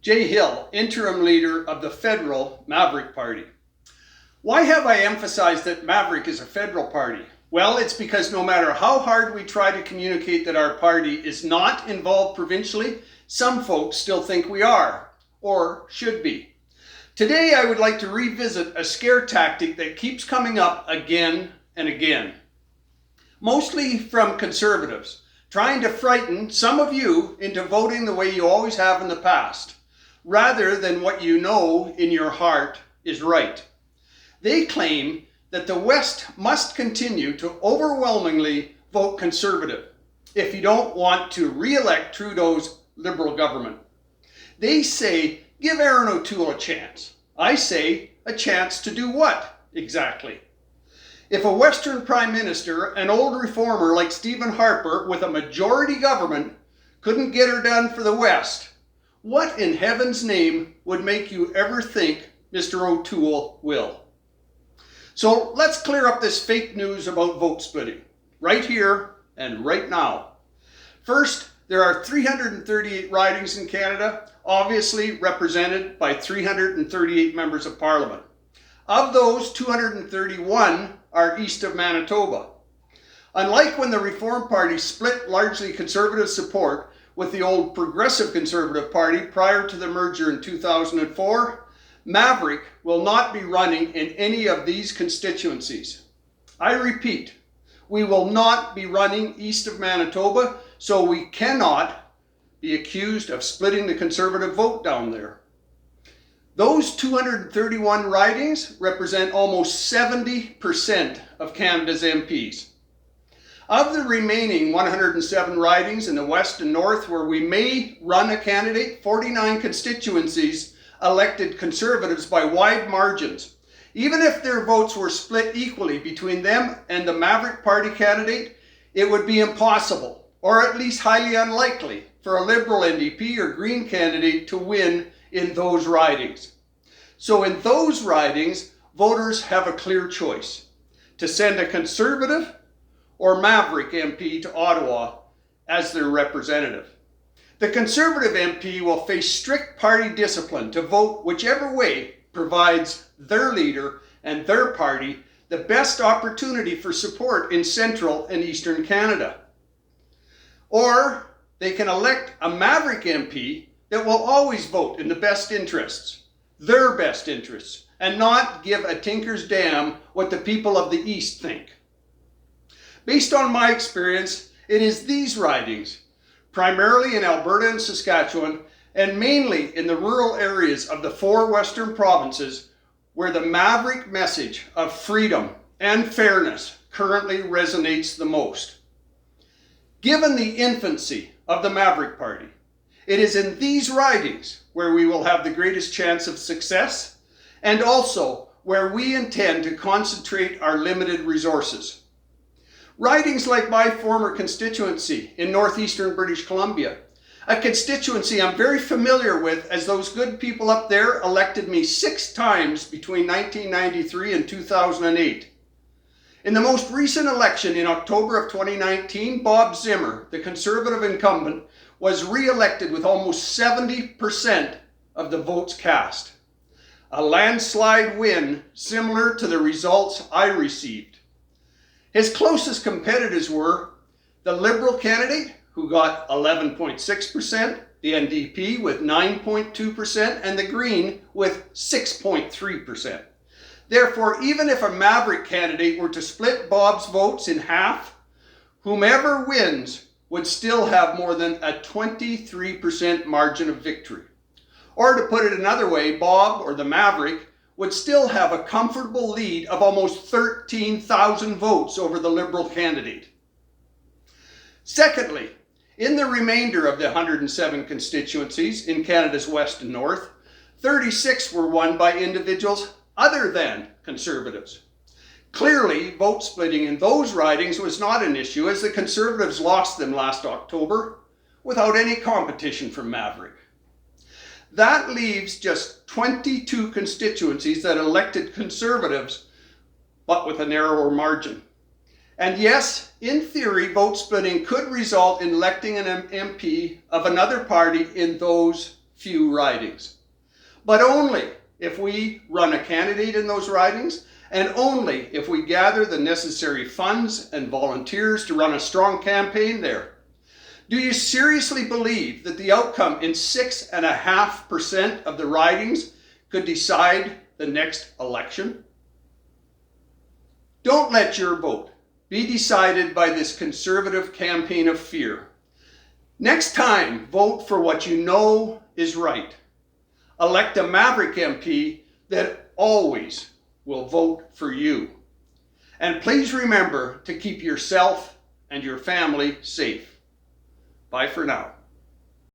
Jay Hill, Interim Leader of the federal Maverick Party. Why have I emphasized that Maverick is a federal party? Well, it's because no matter how hard we try to communicate that our party is not involved provincially, some folks still think we are, or should be. Today, I would like to revisit a scare tactic that keeps coming up again and again, mostly from conservatives, trying to frighten some of you into voting the way you always have in the past, rather than what you know in your heart is right. They claim that the West must continue to overwhelmingly vote Conservative if you don't want to re-elect Trudeau's Liberal government. They say, give Aaron O'Toole a chance. I say, a chance to do what exactly? If a Western Prime Minister, an old reformer like Stephen Harper with a majority government, couldn't get her done for the West, what in heaven's name would make you ever think Mr. O'Toole will? So let's clear up this fake news about vote splitting, right here and right now. First, there are 338 ridings in Canada, obviously represented by 338 members of Parliament. Of those, 231 are east of Manitoba. Unlike when the Reform Party split largely Conservative support with the old Progressive Conservative Party prior to the merger in 2004, Maverick will not be running in any of these constituencies. I repeat, we will not be running east of Manitoba, so we cannot be accused of splitting the Conservative vote down there. Those 231 ridings represent almost 70% of Canada's MPs. Of the remaining 107 ridings in the West and North where we may run a candidate, 49 constituencies elected Conservatives by wide margins. Even if their votes were split equally between them and the Maverick Party candidate, it would be impossible, or at least highly unlikely, for a Liberal NDP or Green candidate to win in those ridings. So in those ridings, voters have a clear choice: to send a Conservative or Maverick MP to Ottawa as their representative. The Conservative MP will face strict party discipline to vote whichever way provides their leader and their party the best opportunity for support in central and eastern Canada. Or they can elect a Maverick MP that will always vote in the best interests, their best interests, and not give a tinker's damn what the people of the East think. Based on my experience, it is these ridings, primarily in Alberta and Saskatchewan, and mainly in the rural areas of the 4 Western provinces, where the Maverick message of freedom and fairness currently resonates the most. Given the infancy of the Maverick Party, it is in these ridings where we will have the greatest chance of success, and also where we intend to concentrate our limited resources. Ridings like my former constituency in northeastern British Columbia, a constituency I'm very familiar with, as those good people up there elected me 6 times between 1993 and 2008. In the most recent election in October of 2019, Bob Zimmer, the Conservative incumbent, was re-elected with almost 70% of the votes cast. A landslide win similar to the results I received. His closest competitors were the Liberal candidate, who got 11.6%, the NDP with 9.2%, and the Green with 6.3%. Therefore, even if a Maverick candidate were to split Bob's votes in half, whomever wins would still have more than a 23% margin of victory. Or to put it another way, Bob, or the Maverick, would still have a comfortable lead of almost 13,000 votes over the Liberal candidate. Secondly, in the remainder of the 107 constituencies in Canada's West and North, 36 were won by individuals other than Conservatives. Clearly, vote splitting in those ridings was not an issue, as the Conservatives lost them last October without any competition from Maverick. That leaves just 22 constituencies that elected Conservatives, but with a narrower margin. And yes, in theory, vote splitting could result in electing an MP of another party in those few ridings. But only if we run a candidate in those ridings, and only if we gather the necessary funds and volunteers to run a strong campaign there. Do you seriously believe that the outcome in 6.5% of the ridings could decide the next election? Don't let your vote be decided by this conservative campaign of fear. Next time, vote for what you know is right. Elect a Maverick MP that always will vote for you. And please remember to keep yourself and your family safe. Bye for now.